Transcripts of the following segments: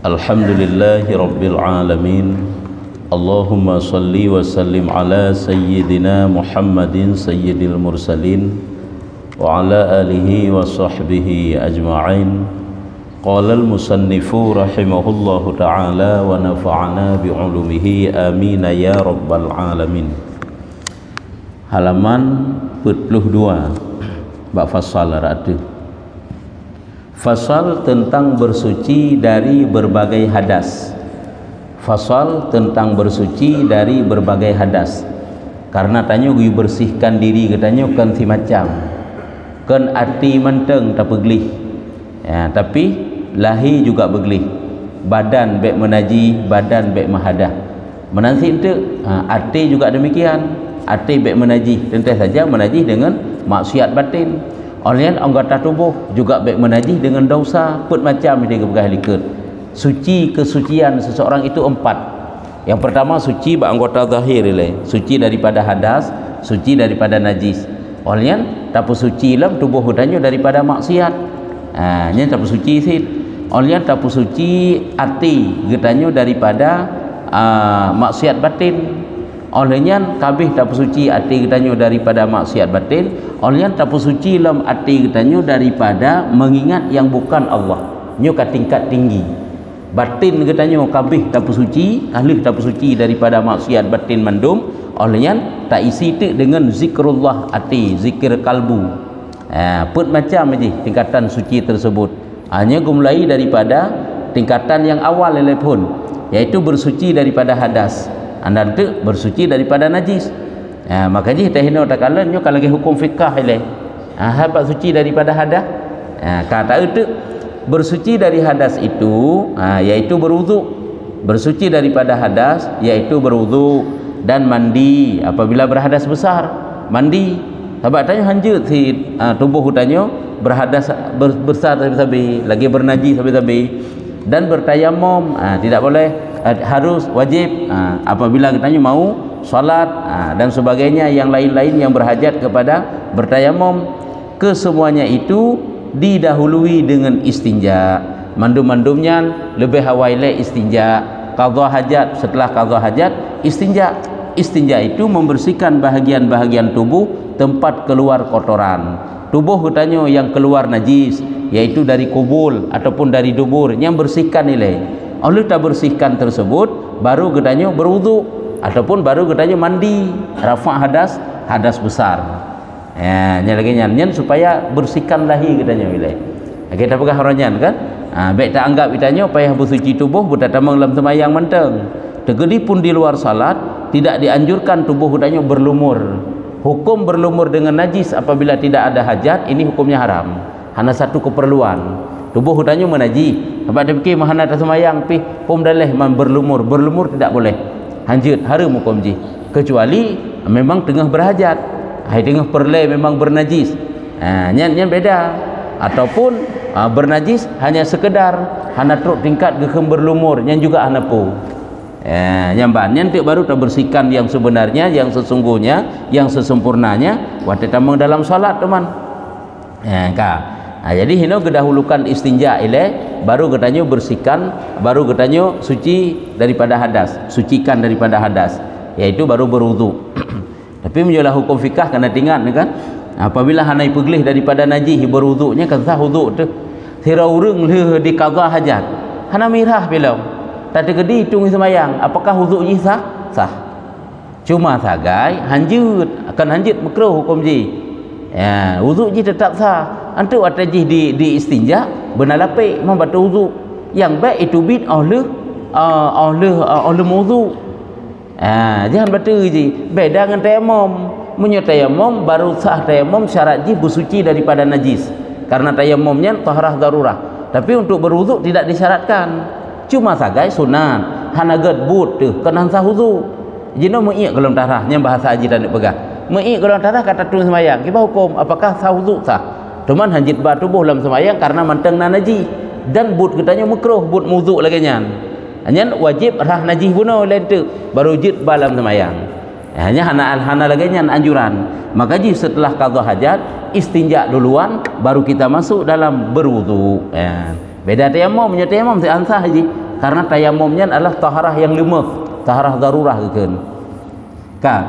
Alhamdulillahi Rabbil Alamin. Allahumma salli wa sallim ala Sayyidina Muhammadin Sayyidil Mursalin wa ala alihi wa sahbihi ajma'in. Qala al-musannifu rahimahullahu ta'ala wa nafa'ana bi'ulumihi amin ya Rabbal Alamin. Halaman 42 bab fasal ratu. Fasal tentang bersuci dari berbagai hadas. Fasal tentang bersuci dari berbagai hadas. Karena tanya gue bersihkan diri katanya kan si macam. Kan hati menteng tak peglih. Ya, tapi lahi juga beglih. Badan baik menaji, badan baik mahadah. Menansi itu hati juga demikian. Hati baik menaji. Tentu saja menaji dengan maksiat batin. Oleh anggota tubuh juga baik menajih dengan dosa put macam dia kebelah likut. Suci kesucian seseorang itu 4. Yang pertama suci ba anggota zahir ile, suci daripada hadas, suci daripada najis. Oleh tapu suci lam tubuh hudanya daripada maksiat. Nya tapu suci sit. Oleh tapu suci hati getanya daripada maksiat batin. Olehnya kabih tapu suci hati katanya daripada maksiat batin. Olehnya tapu suci lam hati katanya daripada mengingat yang bukan Allah. Nyo ka tingkat tinggi. Batin katanya kabih tapu suci, ahli tapu suci daripada maksiat batin mandum. Olehnya tak isi tu dengan zikrullah hati, zikir kalbu. Put macam aja tingkatan suci tersebut. Hanya mulai daripada tingkatan yang awal pun, yaitu bersuci daripada hadas. Anda tu bersuci daripada najis. Makanya kita hina tak kala nyo kalau lagi hukum fikah ile. Habaq suci daripada hadas. Kata itu bersuci dari hadas itu yaitu berwuduk. Bersuci daripada hadas yaitu berwuduk dan mandi apabila berhadas besar. Mandi. Sebab tanya hanjut si tubuh hutanya berhadas besar sabi-sabi, lagi bernajis sabi-sabi dan bertayamum tidak boleh, harus wajib apabila katanya mau salat dan sebagainya yang lain-lain yang berhajat kepada bertayamum. Kesemuanya itu didahului dengan istinja. Mandum-mandumnya lebih hawaile istinja. Qadha hajat, setelah qadha hajat istinja. Istinja itu membersihkan bahagian-bahagian tubuh tempat keluar kotoran. Tubuh katanya yang keluar najis yaitu dari kubul ataupun dari dubur, yang bersihkan nilai. Oleh tak bersihkan tersebut baru katanya berwuduk ataupun baru katanya mandi, rafa' hadas besar. Lagi nyan supaya bersihkan lahi katanya nilai. Kita pegang haranyan kan? Baik tak anggap katanya payah bersuci tubuh bertatamang dalam sembahyang menteng. Tegedi pun di luar salat tidak dianjurkan tubuh katanya berlumur. Hukum berlumur dengan najis apabila tidak ada hajat, ini hukumnya haram. Hanya satu keperluan. Tubuh hudanya menaji. Sebab dia fikir mahana tak semayang pi hukum daleh berlumur. Berlumur tidak boleh. Hanjut haram hukum ji. Kecuali memang tengah berhajat. Tengah perle memang bernajis. Nyan beda. Ataupun bernajis hanya sekedar hana truk tingkat gehem berlumur, nyan juga hana pu. Nyan tu baru tak bersihkan yang sebenarnya, yang sesungguhnya, yang sesempurnanya waktu tamang dalam salat teman. Jadi hino kedahulukan istinja ile, baru katanya bersihkan, baru katanya suci daripada hadas, sucikan daripada hadas, yaitu baru berwuduk. Tapi menjual hukum fikah kena tinggal kan, apabila hanai peglih daripada najis berwuduknya kan sah wuduk tu. Sira urang le di qadha hajat. Hana mirah belum. Tak tergedi hitung semayang, apakah wuduk ji sah? Sah. Cuma sagai hanjut, akan hanjut makruh hukum ji. Wuduk ji tetap sah. Antu atajih di istinja benar lapik membaca wuduk. Yang baik itu bid oleh wuduk. Jangan baca ji. Beda dengan tayamum. Munyo tayamum baru sah tayamum syarat ji bersuci daripada najis. Karena tayamumnya taharah darurah. Tapi untuk berwuduk tidak disyaratkan. Cuma sagai sunat. Hana ged but tu kena sah wuduk. Jino mu'iq kalau tarahnya bahasa haji dan pegang. Mu'iq kalau tarah kata tulis semayang. Kita hukum apakah sah wuduk sah? Cuman hanjit ba tubuh dalam semayang karena manteng na najis. Dan but katanya makruh, but wuduk lagi nyan. Nyan wajib rah najis bunuh lain tu baru jid ba dalam semayang. Hanya hana lagi nyan anjuran. Maka ji setelah qadha hajat istinja duluan baru kita masuk dalam berwuduk. Beda tayamum, punya tayamum seansah haji. karena tayamumnya adalah taharah yang lemah, taharah darurah kan.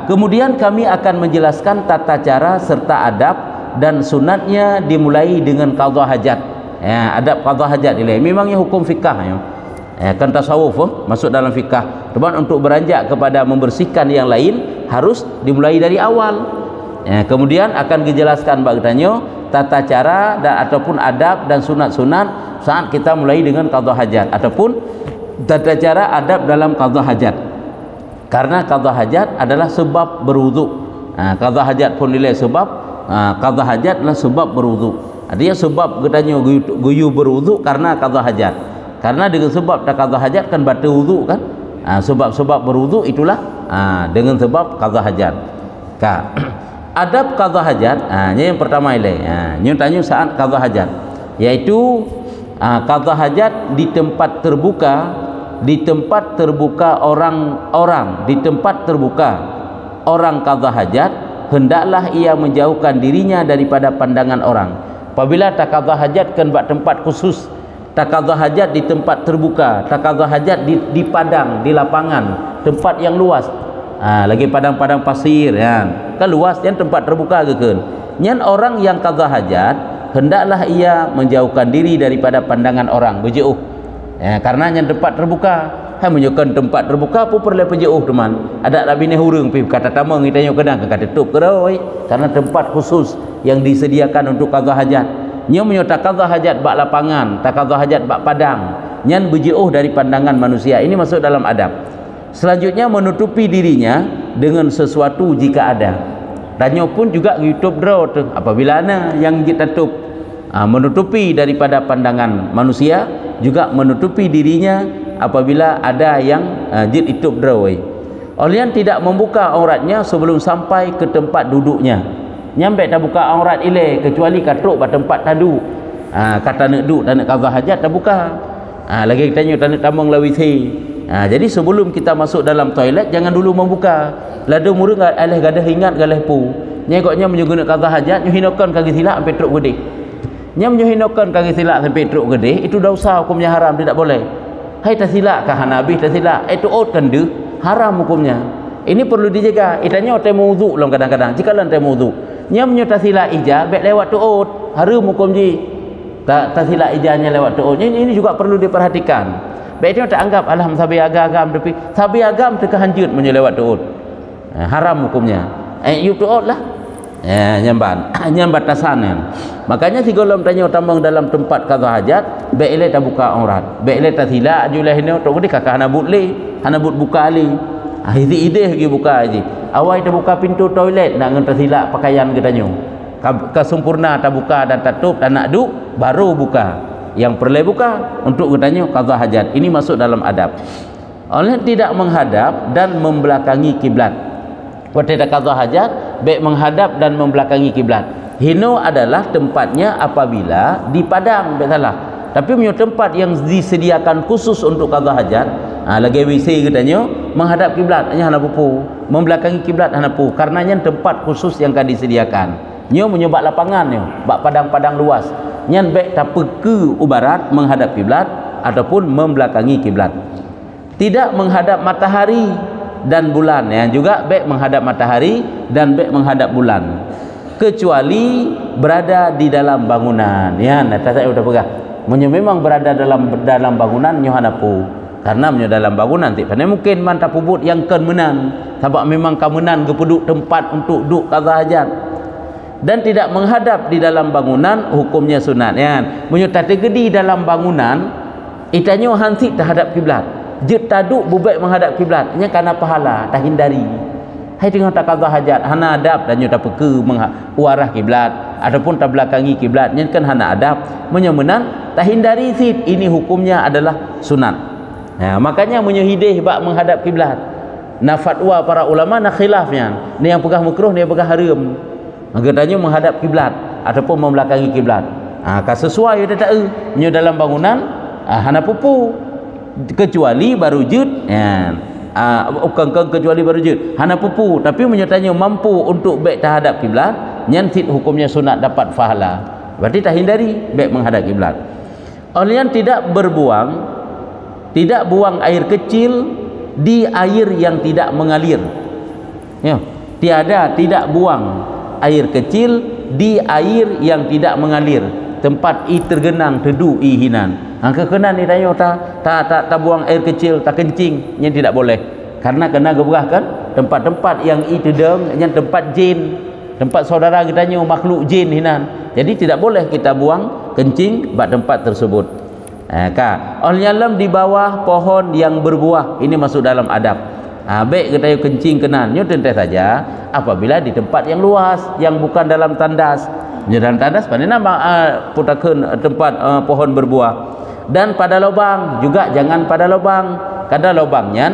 Kemudian kami akan menjelaskan tata cara serta adab dan sunatnya dimulai dengan qadha hajat. Ya, adab qadha hajat ini memangnya hukum fikah ya. Kan tasawuf masuk dalam fikah. Cuman untuk beranjak kepada membersihkan yang lain harus dimulai dari awal. Kemudian akan dijelaskan bagaimananya tata cara dan ataupun adab dan sunat-sunat saat kita mulai dengan qadha hajat ataupun tata cara adab dalam qadha hajat. Karena qadha hajat adalah sebab berwuduk. Qadha hajat pun nilai sebab, qadha hajat adalah sebab berwuduk. Artinya sebab katanya guyu berwuduk karena qadha hajat. Karena dengan sebab tak qadha hajat kan batal wuduk kan. Sebab-sebab berwuduk itulah dengan sebab qadha hajat. Adab qadha hajat, ini yang pertama ini. Ini tanya saat qadha hajat, yaitu qadha hajat di tempat terbuka, orang qadha hajat hendaklah ia menjauhkan dirinya daripada pandangan orang. Apabila tak qadha hajat kan buat tempat khusus, tak qadha hajat di tempat terbuka, tak qadha hajat di padang, di lapangan, tempat yang luas. Lagi padang-padang pasir kan luas, yang tempat terbuka ke kan. Nyan orang yang qadha hajat hendaklah ia menjauhkan diri daripada pandangan orang, berjauh. Karena yang tempat terbuka, menunjukkan tempat terbuka pun perlu berjauh teman. Ada tak bini hurung pi kata tamang kita nyok kedang kata tutup keroi, karena tempat khusus yang disediakan untuk qadha hajat. Nyo menyota qadha hajat bak lapangan, tak qadha hajat bak padang. Nyan berjauh dari pandangan manusia. Ini masuk dalam adab. Selanjutnya menutupi dirinya dengan sesuatu jika ada. Tanya pun juga YouTube draw tu apabila ana yang kita tutup, menutupi daripada pandangan manusia, juga menutupi dirinya apabila ada yang jid YouTube draw. Orang tidak membuka auratnya sebelum sampai ke tempat duduknya. Nyampe tak buka aurat ile kecuali katruk pada tempat tadu. Kata nak duduk dan nak qadha hajat tak buka. Lagi tanya tak nak tambang lawisi. Jadi sebelum kita masuk dalam toilet jangan dulu membuka. Lada murung alih gadah ingat galih pu. Nyegoknya menyugun qadha hajat nyuhinokan kaki silap sampai truk gede. Nya menyuhinokan kaki silap sampai truk gede itu dosa, hukumnya haram, tidak boleh. Hai tasilak kah Hanabi tasilak itu out kan dia haram hukumnya. Ini perlu dijaga. Itanya otai mawudhu long kadang-kadang. Jika lan otai mawudhu. Nya menyotasila ijah baik lewat tu out haram hukum ji. Tasila ijahnya lewat tu out. Ini juga perlu diperhatikan. Baik dia tak anggap alam sabi agam tapi sabi agam terkehanjut menyelewat tu out. Haram hukumnya. You tu out lah. Nyam batasan kan. Makanya si golom tanya tambang dalam tempat qadha hajat baik ile tak buka aurat. Baik ile tasila ajulah ini tok gede kakak hanabut li, hanabut buka ali. Ide lagi buka aje. Awai tak buka pintu toilet nak ngenta silap pakaian kita nyu. Kesempurna tak buka dan tutup dan nak duk baru buka. Yang perlu buka untuk katanya qadha hajat. Ini masuk dalam adab. Oleh tidak menghadap dan membelakangi kiblat. Ketika qadha hajat baik menghadap dan membelakangi kiblat. Hino adalah tempatnya apabila di padang, tak salah. Tapi punya tempat yang disediakan khusus untuk qadha hajat, lagi WC katanya menghadap kiblat hanya hana pupu, membelakangi kiblat hana pupu. Karenanya tempat khusus yang akan disediakan. Nyo menyebab lapangan nyo, bak padang-padang luas. Nyan baik tapi ke barat menghadap kiblat ataupun membelakangi kiblat. Tidak menghadap matahari dan bulan, juga baik menghadap matahari dan baik menghadap bulan. Kecuali berada di dalam bangunan. Saya sudah pegang. Memang berada dalam bangunan nyo hanapu. Karena menyo dalam bangunan tidak mungkin mantap pubut yang kemenan. Sebab memang kemenan kepuduk tempat untuk duduk qadha hajat. Dan tidak menghadap di dalam bangunan hukumnya sunat. Menyertai gedi dalam bangunan itanya hansip terhadap kiblat. Jet taduk bubaik menghadap kiblat. Nya karena pahala tak hindari. Hai tengok tak qadha hajat hana adab dan nyata peke mengarah kiblat ataupun tak belakangi kiblat. Nya kan hana adab menyemenan tak hindari sip. Ini hukumnya adalah sunat. Makanya menyehidih bak menghadap kiblat. Fatwa para ulama nak khilafnya. Ni yang pegah makruh, ni yang pegah haram. Katanya menghadap kiblat ataupun membelakangi kiblat. Sesuai tak nyo dalam bangunan hana pupu kecuali baru jud kecuali baru jud hana pupu tapi menyertanya mampu untuk baik terhadap kiblat nyan sit hukumnya sunat dapat pahala. Berarti tak hindari baik menghadap kiblat. Orang yang tidak berbuang tidak buang air kecil di air yang tidak mengalir. Ya, tidak buang air kecil di air yang tidak mengalir. Tempat i tergenang teduh i hinan. Angka kena ni tanya tak buang air kecil, tak kencing, yang tidak boleh. Karena kena geberah kan tempat-tempat yang i tedeng, yang tempat jin, tempat saudara kita tanya makhluk jin hinan. Jadi tidak boleh kita buang kencing pada tempat tersebut. Oleh alam di bawah pohon yang berbuah, ini masuk dalam adab. Baik kita kencing kenan, nyo tentu saja apabila di tempat yang luas, yang bukan dalam tandas. Dalam tandas pada nama putakan tempat pohon berbuah. Dan pada lubang juga jangan pada lubang. Kadang lubangnya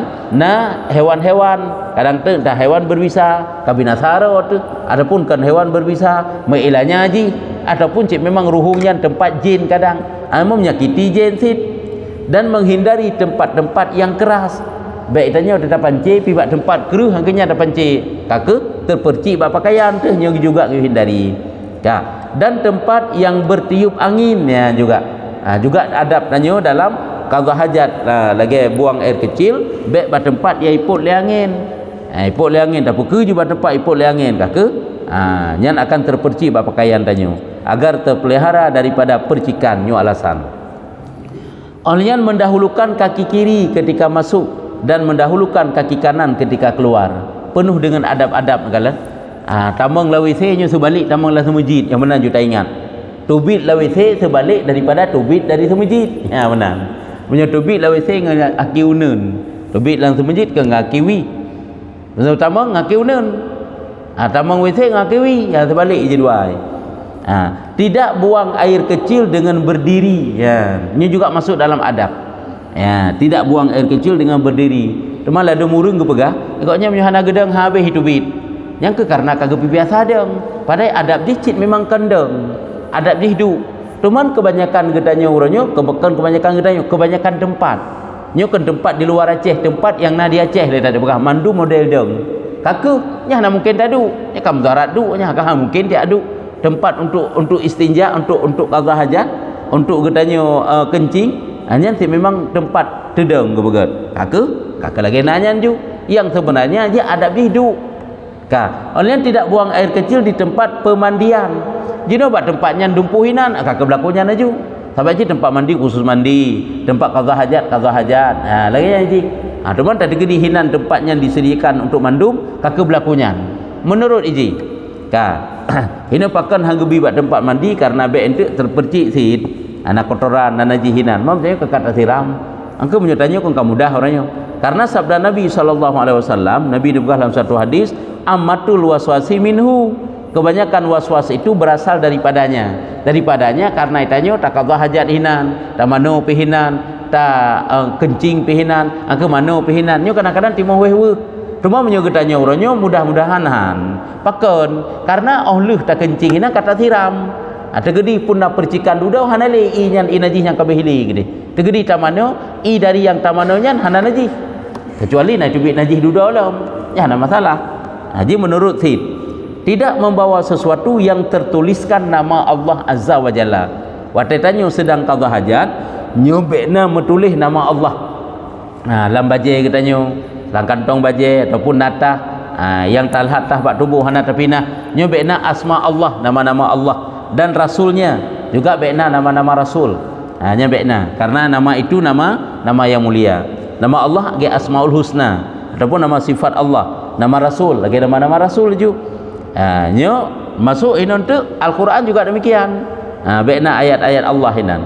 hewan-hewan, kadang tu dah hewan berbisa, kabinasara tu, adapun kan hewan berbisa, meilanya haji, ataupun cik memang ruhungnya tempat jin kadang, menyakiti jin sit, dan menghindari tempat-tempat yang keras. Baik tanya ada pancing pibak tempat keruh hangkanya ada pancing. Kakak terpercik bak pakaian tu juga hindari. Dan tempat yang bertiup angin ya juga. Juga adab tanya dalam qada hajat lagi buang air kecil baik pada tempat yang iput le angin. Iput le angin tak puke juga tempat iput le angin kakak. Yang akan terpercik bak pakaian tanya agar terpelihara daripada percikan nyu alasan. Olehnya mendahulukan kaki kiri ketika masuk dan mendahulukan kaki kanan ketika keluar. Penuh dengan adab-adab kalian. Tamang la WC nya sebalik tamang la semujid, yang mana juta ingat. Tubit la WC sebalik daripada tubit dari semujid. Ya benar. Punya tubit la WC dengan aki unun. Tubit lang semujid ke ngaki wi. Pasal tamang ngaki unun. Tamang WC ngaki wi, ya sebalik je dua. Tidak buang air kecil dengan berdiri. Ya, ini juga masuk dalam adab. Ya, tidak buang air kecil dengan berdiri. Cuma ada murung ke pegah, ikutnya menyuhana gedang habis tubit. Yang ke karena kagak biasa deng. Padahal adab dicit memang kendeng. Adab dihidup. Cuman kebanyakan gedanya urangnya, kebanyakan tempat. Nyo kan tempat di luar Aceh, tempat yang na di Aceh le tak ada begah mandu model deng. Kaku, nya na mungkin tak adu. Nya kam darat du, nya kah mungkin dia adu. Tempat untuk istinja, untuk qada hajat, untuk gedanya kencing, hanya memang tempat tedeng ke begat. Kakak lagi nanya ju. Yang sebenarnya dia adab dihidup. Oleh tidak buang air kecil di tempat pemandian. Jino buat tempatnya dumpuhinan, kakak berlakunya naju. Sampai je tempat mandi khusus mandi, tempat qada hajat. Lagi haji. Teman tadi kedihinan tempatnya disediakan untuk mandum, kakak berlakunya. Menurut iji. Ini pakan hanggebi buat tempat mandi karena be ente terpercik sit. Anak kotoran dan najihinan. Mam saya kakak siram. Angka menyatanya kau mudah orangnya. Karena sabda Nabi SAW, Nabi dibukah dalam satu hadis, ammatul waswasi minhu, kebanyakan waswas itu berasal daripadanya karena itanya tak qada hajat hinan, tak mano pihinan, tak kencing pihinan, angke mano pihinan nyo kadang-kadang timah weh-weh. Cuma menyogetanya orangnya mudah-mudahan pakon karena oleh tak kencing hinan kata siram. Tegedi pun nak percikan dudau hanale i nyan inajih yang kabehili gede. Tegedi tamano i dari yang tamanonya hananaji. Kecuali nak cubit najih dudau lah. Ya ada masalah. Haji menurut Sid tidak membawa sesuatu yang tertuliskan nama Allah Azza wa Jalla. Watetanyo sedang qada hajat nyobekna metulis nama Allah. Dalam bajai katanya, dalam kantong bajai ataupun natah yang talhatah bak tubuh hana tapinah nyobekna asma Allah, nama-nama Allah dan rasulnya juga bekna nama-nama rasul. Hanya bekna karena nama itu nama yang mulia. Nama Allah ge Asmaul Husna ataupun nama sifat Allah. Nama rasul lagi nama-nama rasul ju. Nyo masuk inon tu Al-Quran juga demikian. Bekna ayat-ayat Allah hinan.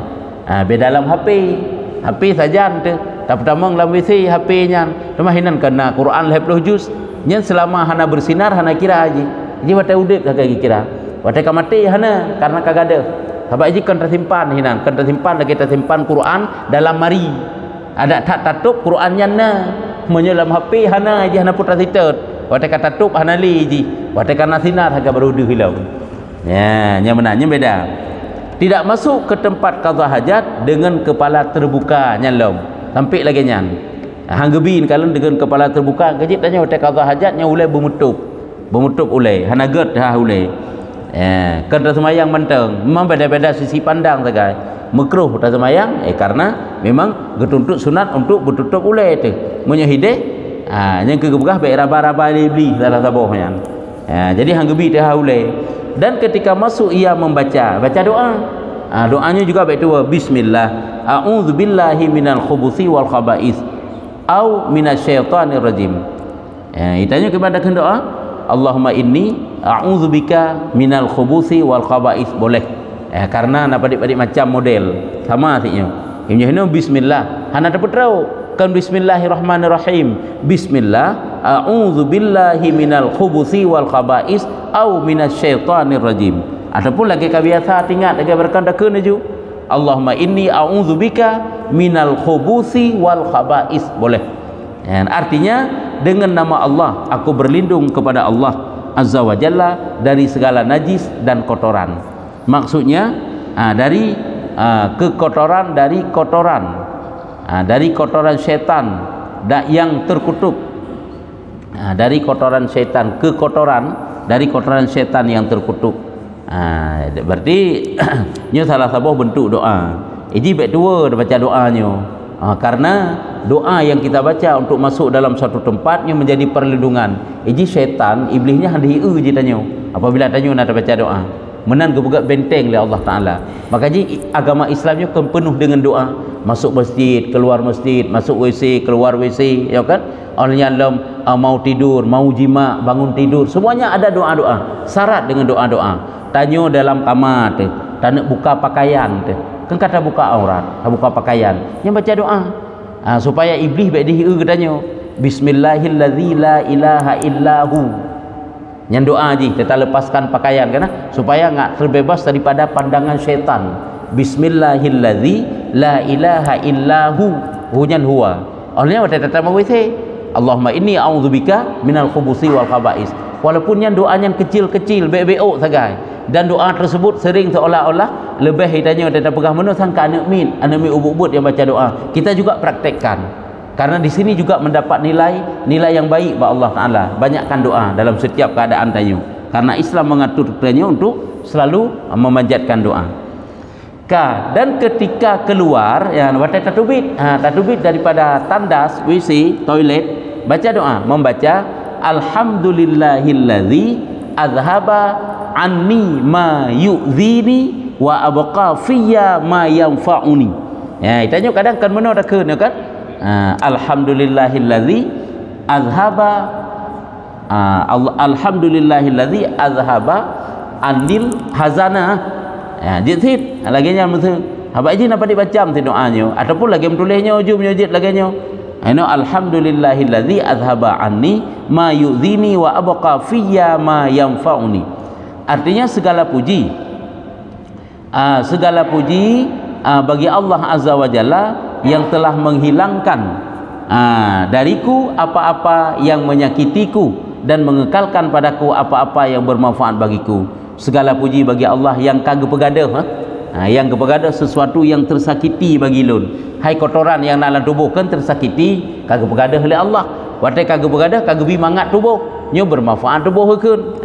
Be dalam HP saja tu. Tak pertama dalam WC HP nya. Cuma hinan kena Quran 50 juz. Nya selama hana bersinar hana kira haji. Ji wate udip kagak kira. Wate ka mati hana karena kagak ada. Sebab ji kan tersimpan hinan, kan tersimpan lagi tersimpan Quran dalam mari. Ada tak tatup Qurannya na. Menyelam HP hana ji hana putra sitet. Wate kata tup hana li ji. Wate kana sinar harga barudu hilau. Ya, nya menanya beda. Tidak masuk ke tempat qada hajat dengan kepala terbuka nyalom. Sampai lagi nyan. Hanggebin kalau dengan kepala terbuka, kejip tanya wate qada hajatnya ulai bermutup. Bermutup ulai, hana ged ulai. Kan semayang menteng. Memang beda-beda sisi pandang sagai. makruh tak semayang karena memang getuntut sunat untuk bertutup ulai tu menyahideh yang kegegah baik raba-raba beli dalam tabohnya. Jadi hang gebi dah ulai. Dan ketika masuk ia baca doa. Doanya juga baik tu bismillah a'udzubillahi minal khubuthi wal khaba'is au minasyaitonir rajim. Itanya kepada doa Allahumma inni a'udzubika minal khubuthi wal khaba'is boleh. Karena nak padik-padik macam model sama artinya. Ini bismillah. Hana dapat tahu kan bismillahirrahmanirrahim. Bismillah a'udzubillahi minal khubuthi wal khaba'is au minasyaitonir rajim. Ataupun lagi kebiasa ingat lagi berkandakun ju Allahumma inni a'udzubika minal khubuthi wal khaba'is boleh. Artinya dengan nama Allah aku berlindung kepada Allah Azza wa Jalla dari segala najis dan kotoran. Maksudnya dari kekotoran dari kotoran syaitan yang terkutuk. Dari kotoran syaitan dari kotoran syaitan yang terkutuk. Berarti nya salah satu bentuk doa. Ini baik dua baca doanya. Karena doa yang kita baca untuk masuk dalam satu tempat yang menjadi perlindungan. Ini syaitan iblisnya hendak je tanya. Apabila tanya nak baca doa, menan gebugat benteng oleh Allah Taala. Makanya agama Islamnya kan penuh dengan doa. Masuk masjid, keluar masjid, masuk WC, keluar WC, ya kan? Orang yang mau tidur, mau jima, bangun tidur, semuanya ada doa-doa. Syarat dengan doa-doa. Tanya dalam kamar tu, tak nak buka pakaian tu. Kan kata buka aurat, buka pakaian. Yang baca doa. Supaya iblis baik dia katanya. Bismillahirrahmanirrahim la ilaha illahu. Yang doa je, kita lepaskan pakaian kan? Supaya enggak terbebas daripada pandangan syaitan. Bismillahirrahmanirrahim la ilaha illahu. Hunyan huwa. Olehnya kita datang WC. Allahumma inni a'udzubika minal khubuthi wal khaba'is. Walaupun yang doanya kecil-kecil, baik-baik sagai. Dan doa tersebut sering seolah-olah lebih hitanya kita pegang mana sangka anak min ubud-ubud yang baca doa. Kita juga praktekkan. Karena di sini juga mendapat nilai yang baik bagi Allah Taala. Banyakkan doa dalam setiap keadaan tanya. Karena Islam mengatur tanya untuk selalu memanjatkan doa. Dan ketika keluar yang baca tatubit daripada tandas, WC, toilet, baca doa, membaca alhamdulillahilladzi azhaba anni ma yu'zini wa abqa fiyya ma yanfa'uni. Itanya kadang kan mana dah ke kan? Alhamdulillahilladzi azhaba alhamdulillahilladzi azhaba anil hazana. Jithit lagi nya mesti. Apa izin apa dibaca mesti doanya ataupun lagi menulisnya ujung menyujud lagi nya. Alhamdulillahilladzi azhaba anni ma yu'zini wa abqa fiyya ma yanfa'uni. Artinya segala puji bagi Allah Azza wa Jalla yang telah menghilangkan dariku apa-apa yang menyakitiku dan mengekalkan padaku apa-apa yang bermanfaat bagiku. Segala puji bagi Allah yang kagak pegadah yang kepegadah sesuatu yang tersakiti bagi lun. Hai kotoran yang dalam tubuh kan tersakiti kagak pegadah oleh Allah. Watai kagak pegadah kagak bimangat tubuh nyo bermanfaat tubuh keun.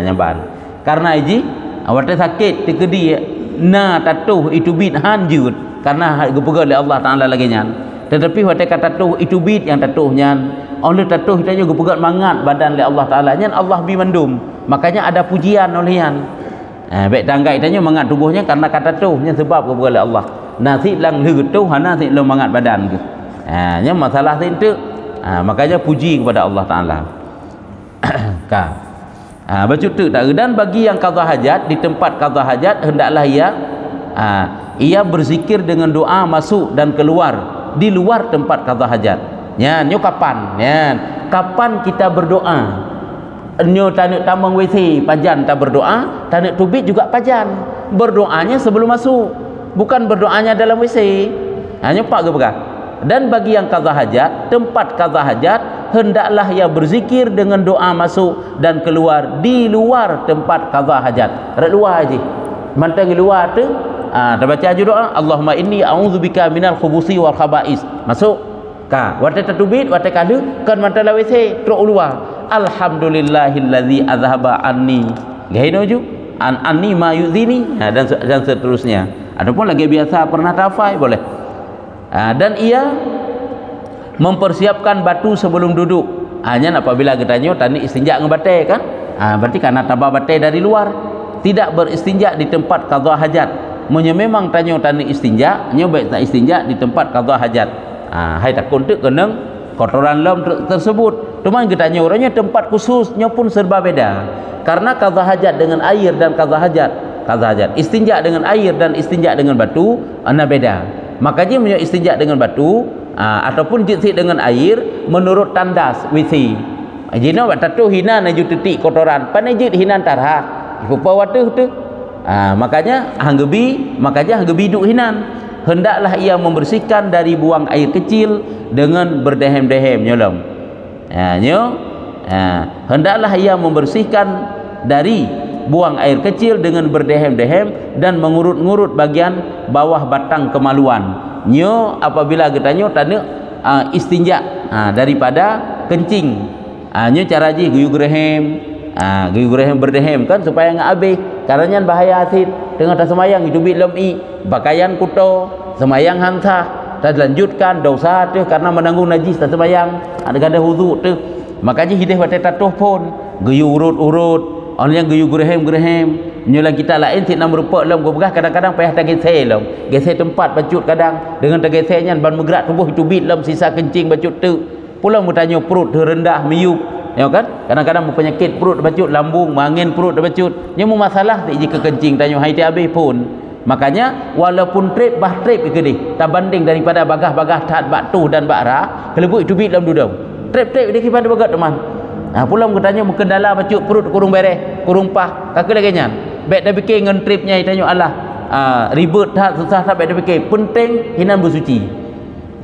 Nyamban. Karena iji watai sakit tikedi na tatuh itu bid hanjut karena kagak pegadah oleh Allah Taala lagi nyan. Tetapi watai kata tatuh itu bid yang tatuh nyan oleh tatuh kita juga pegat mangat badan oleh Allah Taala nyan Allah bi mendum. Makanya ada pujian olehan. Baik tangga itanya mangat tubuhnya karena kata tu nya sebab kepada oleh Allah. Nasi lang lut tu hana si lo mangat badan ke. Nya masalah tu. Makanya puji kepada Allah Taala. Baca tu tak dan bagi yang qada hajat di tempat qada hajat hendaklah ia berzikir dengan doa masuk dan keluar di luar tempat qada hajat. Nyo kapan? Kapan kita berdoa? Nyo tanik tambang WC pajan tak berdoa, tanik tubik juga pajan. Berdoanya sebelum masuk, bukan berdoanya dalam WC. Hanya pak ke bekah. Dan bagi yang qada hajat, tempat qada hajat hendaklah ia berzikir dengan doa masuk dan keluar di luar tempat qada hajat. Rak luar aje. Mantang luar tu, dah baca aja doa, Allahumma inni a'udzubika minal khubuthi wal khaba'is. Masuk. Watai tatubit, watai kadu kan mantala WC teruk luar. Alhamdulillahilladzi azhaba anni gaino ju anni ma yu'zini dan seterusnya. Adapun lagi biasa pernah tafai boleh. Dan ia mempersiapkan batu sebelum duduk. Hanya apabila katanya tani istinja dengan batai kan? Berarti karena tabah batai dari luar, tidak beristinja di tempat qadha hajat. Memang tanya tani istinja, nya baik tak istinja di tempat qadha hajat. Hai takun tu kena kotoran lem tersebut. Cuma katanya orangnya tempat khususnya pun serba beda. Karena qadha hajat dengan air dan qadha hajat. Istinja dengan air dan istinja dengan batu ana beda. Makanya punya istinja dengan batu ataupun jitsi dengan air menurut tandas wisi. Jina buat tatu hinan aju titik kotoran, panajit hinan tarha. Rupa watuh tu. Makanya hanggebi duk hinan. Hendaklah ia membersihkan dari buang air kecil dengan berdehem-dehem nyolom. Hendaklah ia membersihkan dari buang air kecil dengan berdehem-dehem dan mengurut-ngurut bagian bawah batang kemaluan. Nyo apabila katanya tanda istinja daripada kencing. Nyo cara ji guyu grehem berdehem kan supaya enggak habis. Karena bahaya asid dengan tak semayang itu bit lemi pakaian kuto semayang hantah tak lanjutkan dosa tu karena menanggung najis tak semayang ada wudu tu. Makanya hidih batai tatuh pun guyu urut-urut orang yang guyu grehem nyolang kita lain tik nam rupa lem gobgah kadang-kadang payah tak geseh tempat bacut kadang dengan tak gesehnya ban megrak tubuh itu bit lem sisa kencing bacut tu. Pulang bertanya perut rendah miyup ya kan, kadang-kadang penyakit perut bacut lambung angin perut bacut nya mu masalah tak jika kencing tanya hai habis pun. Makanya walaupun trip ke dia tak banding daripada bagah-bagah tat batu dan bakra kelebut itu bit dalam duduk trip dia kepada bagat teman. Pulang bertanya mukendala bacut perut kurung bereh kurung pah kakak lagi nyan baik dah fikir dengan tripnya tanya Allah ribet tak susah tak baik dah fikir penting hinan bersuci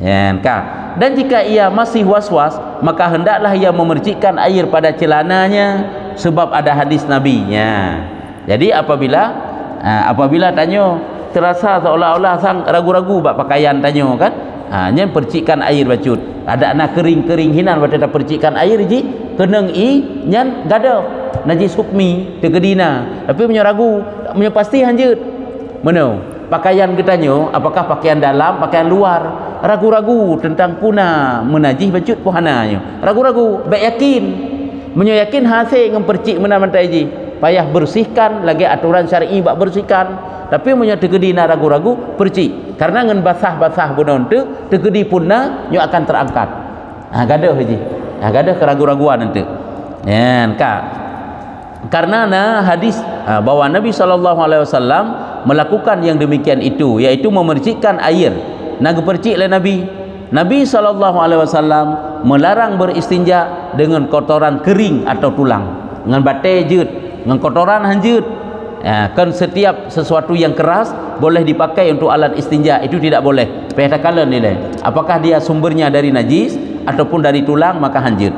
ya kan. Dan jika ia masih was-was maka hendaklah ia memercikkan air pada celananya sebab ada hadis nabinya. Jadi apabila tanya terasa seolah-olah sang ragu-ragu bak pakaian tanya kan nyen percikkan air bacut ada anak kering-kering hinan bata percikkan air ji keneng nyen gada najis hukmi tegedina tapi punya ragu punya pasti hanjut mana pakaian katanya apakah pakaian dalam pakaian luar ragu-ragu tentang puna menajis bacut puhananya ragu-ragu baik yakin menyakin hasil dengan percik mana-mana ji payah bersihkan lagi aturan syar'i bak bersihkan tapi punya tegedina ragu-ragu percik karena dengan basah-basah bunon tu tegedi punna nyo akan terangkat gadah haji gadah keragu-raguan nanti ya kak karena hadis bahwa Nabi SAW melakukan yang demikian itu yaitu memercikkan air naga percik oleh Nabi SAW melarang beristinja dengan kotoran kering atau tulang dengan batai jut dengan kotoran hanjut kan setiap sesuatu yang keras boleh dipakai untuk alat istinja itu tidak boleh pehtakala nilai apakah dia sumbernya dari najis ataupun dari tulang maka hanjut.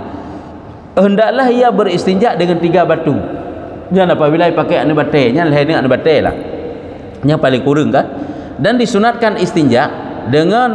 Hendaklah ia beristinja dengan 3 batu jangan apabila pakai anu batai nya lain dengan anu batai lah yang paling kurang kan. Dan disunatkan istinja dengan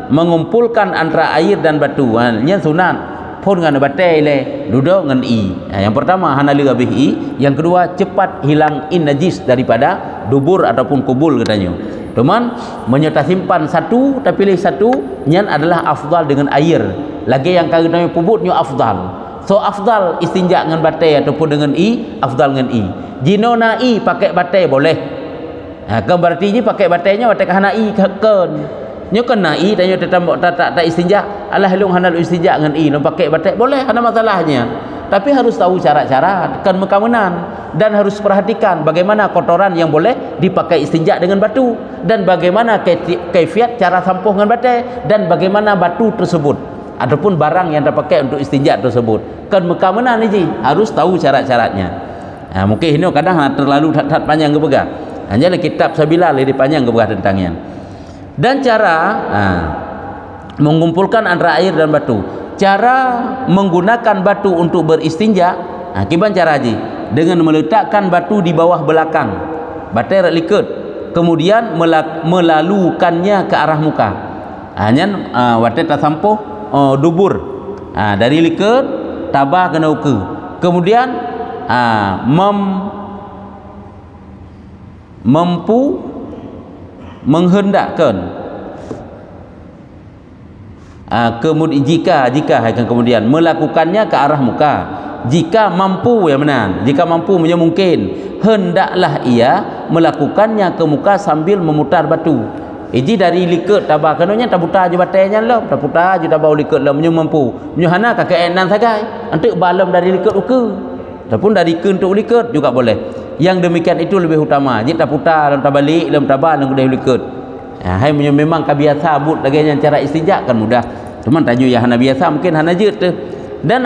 mengumpulkan antara air dan batu nya sunat pun dengan batai le duduk dengan yang pertama hanali habis yang kedua cepat hilang najis daripada dubur ataupun kubul katanya. Teman menyerta simpan satu tapi pilih satu nyan adalah afdal dengan air lagi yang katanya pubutnya afdal. So afdal istinja dengan batai ataupun dengan afdal dengan jinona pakai batai boleh kan berarti ni pakai batainya batai kahana kan nyo kena tanya tak istinja Allah helung hanal istinja dengan no pakai batai boleh ada masalahnya tapi harus tahu cara-cara kan mekamenan dan harus perhatikan bagaimana kotoran yang boleh dipakai istinja dengan batu dan bagaimana kaifiat cara sampuh dengan batai dan bagaimana batu tersebut ataupun barang yang dipakai untuk istinja tersebut kan mekamenan ni harus tahu cara-caranya. Mungkin ini kadang terlalu panjang ke pegang hanya kitab Sabila lebih panjang ke pegang tentangnya. Dan cara mengumpulkan antara air dan batu cara menggunakan batu untuk beristinja kiban cara haji dengan meletakkan batu di bawah belakang batai liket kemudian melalukannya ke arah muka hanya batai tersampuh dubur dari liket tabah kena uke kemudian menghendakkan jika kemudian melakukannya ke arah muka, jika mampu yang benar, jika mampu mungkin hendaklah ia melakukannya ke muka sambil memutar batu. Iji dari liket tabah kanonnya tak putar je batainya lah, tak putar je tabah liket lah mampu menyuhana kakek enan sagai antuk balam dari liket uke ataupun dari ke untuk liket juga boleh. Yang demikian itu lebih utama. Jadi tak putar dalam tabalik dalam tabah dalam kedai liket. Hai memang kebiasa but lagi yang cara istijak kan mudah. Cuman tanya yang hana biasa mungkin hana je tu. Dan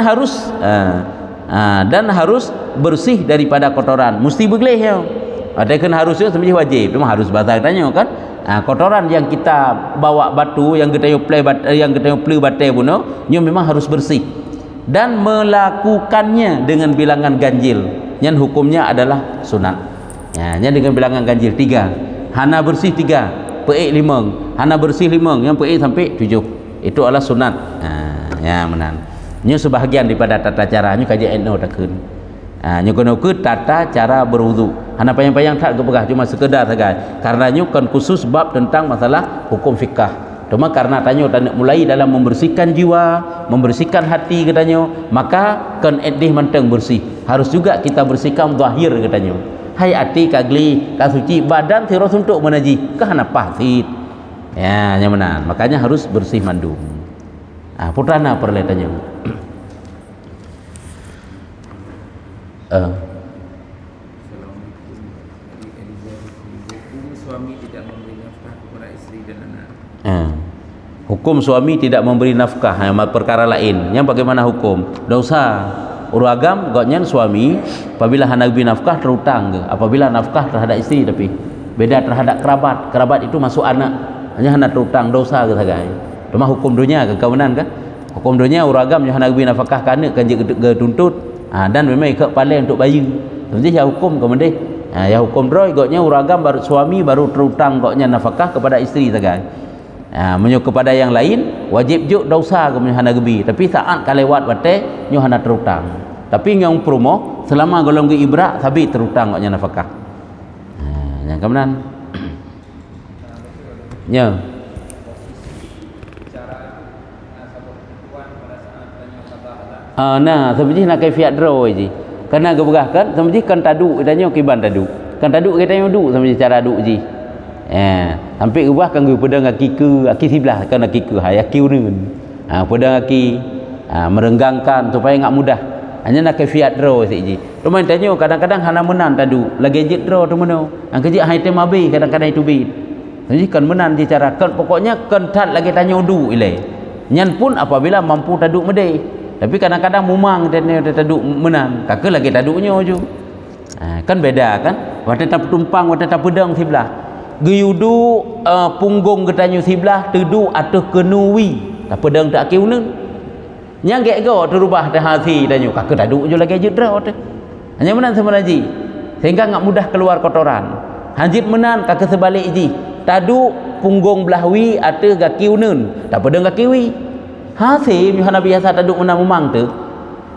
harus bersih daripada kotoran. Mesti begleh ya. Ada kan harusnya sebenarnya wajib. Cuma harus basah tanya kan. Kotoran yang kita bawa batu yang kita play batai pun nyo memang harus bersih. Dan melakukannya dengan bilangan ganjil. Yang hukumnya adalah sunat. Yang dengan bilangan ganjil 3. Hana bersih 3. Peik 5, hana bersih 5, yang peik sampai 7. Itu adalah sunat. Ya menan. Nyo sebahagian daripada tata caranya kajian no takun. Nyo kena ke tata cara berwudu. Hana payang-payang tak kepegah cuma sekedar saja. Karena nyo kan khusus bab tentang masalah hukum fikah. Cuma karena tanyo mulai dalam membersihkan jiwa, membersihkan hati katanya, maka kan edih manteng bersih. Harus juga kita bersihkan zahir katanya. Hai hati kagli kasuci badan terus untuk menaji kah napah sit ya yang benar, makanya harus bersih mandum. Putrana perletannya suami tidak memberi nafkah kepada istri dan anak. Hukum suami tidak memberi nafkah perkara lain yang bagaimana hukum dosa uragam gaknya suami apabila hendak beri nafkah terutang ke, apabila nafkah terhadap istri tapi beda terhadap kerabat itu masuk anak hanya hendak terutang dosa ke sagai. Cuma hukum dunia ke kawanan kan, hukum dunia uragam yang hendak beri nafkah kana kan je tuntut dan memang ikut paling untuk bayi jadi ya hukum kemudian ya hukum droi gaknya uragam baru suami baru terutang gaknya nafkah kepada istri sagai. Menyuruh kepada yang lain wajib juk dosa kemudian hana gebi, tapi saat kalewat batai nyo hana terutang. Tapi yang promo selama golong ke ibrak sabi terutang gaknya nafkah. Yang kemudian nya sebenarnya nak kaifiat draw je. Karena gebegah kan sebenarnya kan taduk tanya kiban taduk. Kan taduk kita yang duk sebenarnya cara duk je. Sampai ubah kan gue pedang aki sebelah kan aki ke aki urun. Pedang aki merenggangkan supaya enggak mudah. Hanya nak kaifiat draw saja. Cuma tanya kadang-kadang hana menang tadu. Lagi jet draw tu mana? Ang kerja item habis kadang-kadang itu bit. Jadi kan menang di cara kan pokoknya kan tat lagi tanya udu ilai. Nyan pun apabila mampu taduk medai. Tapi kadang-kadang mumang tanya taduk menang. Kakak lagi taduknya je. Kan beda kan? Waktu tak tumpang, waktu tak pedang sebelah. Geyudu punggung ketanyu sebelah tedu atau kenuwi tak pedang tak kiunen nyang gek go terubah dah hati tanyu kakak taduk je lagi jedra tu hanya menan semenaji sehingga enggak mudah keluar kotoran hanjit menan kakak sebalik ji taduk punggung belahwi atau gak kiunen tak pedang gak kiwi hasil nyuhana biasa taduk menang memang tu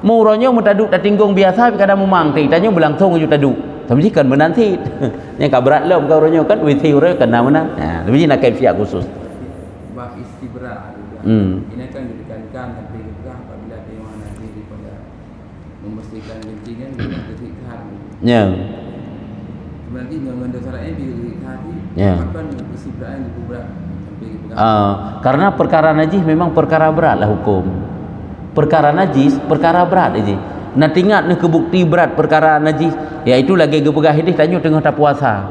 muronyo mutaduk tak tinggung biasa kadang memang tu tanyu berlangsung je taduk tapi kan menanti yang kau berat lah kau orangnya kan withi orang kena mana lebih nak kaifiat khusus bab istibra ini kan ditekankan tapi juga apabila dia mana daripada membersihkan gentingan dengan kesikhan berarti dengan dasarnya dikesikhan kapan istibra yang dibuat karena perkara najis memang perkara berat lah hukum perkara najis perkara berat aja. Nak ingat ni kebukti berat perkara najis iaitu lagi gebegah ini tanya tengah tak puasa.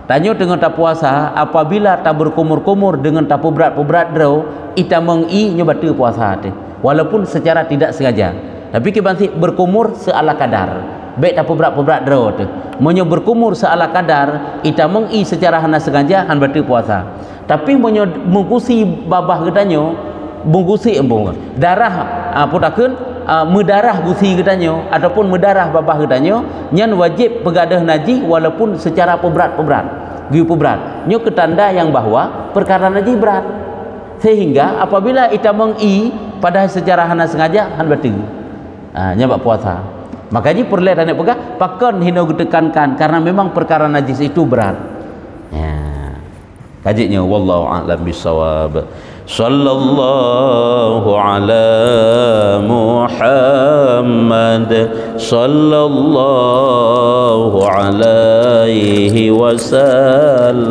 Tanya tengah tak puasa apabila tak berkumur-kumur dengan tak berat draw ita mengi nyobatu puasa tu. Walaupun secara tidak sengaja. Tapi kibansi berkumur seala kadar. Baik tak berat draw tu. Menyo berkumur seala kadar ita mengi secara hana sengaja han batu puasa. Tapi menyo mengkusi babah katanya mengkusi darah putakeun medarah gusi katanya ataupun medarah babah katanya nyan wajib pegadah najis walaupun secara peberat giu peberat nyo ketanda yang bahwa perkara najis berat sehingga apabila ita mengi pada secara hana sengaja han batal nyabak puasa makanya perlu tanya pegah pakon hino ditekankan karena memang perkara najis itu berat Kajiknya wallahu a'lam bisawab. Sallallahu ala Muhammad sallallahu alaihi wasallam.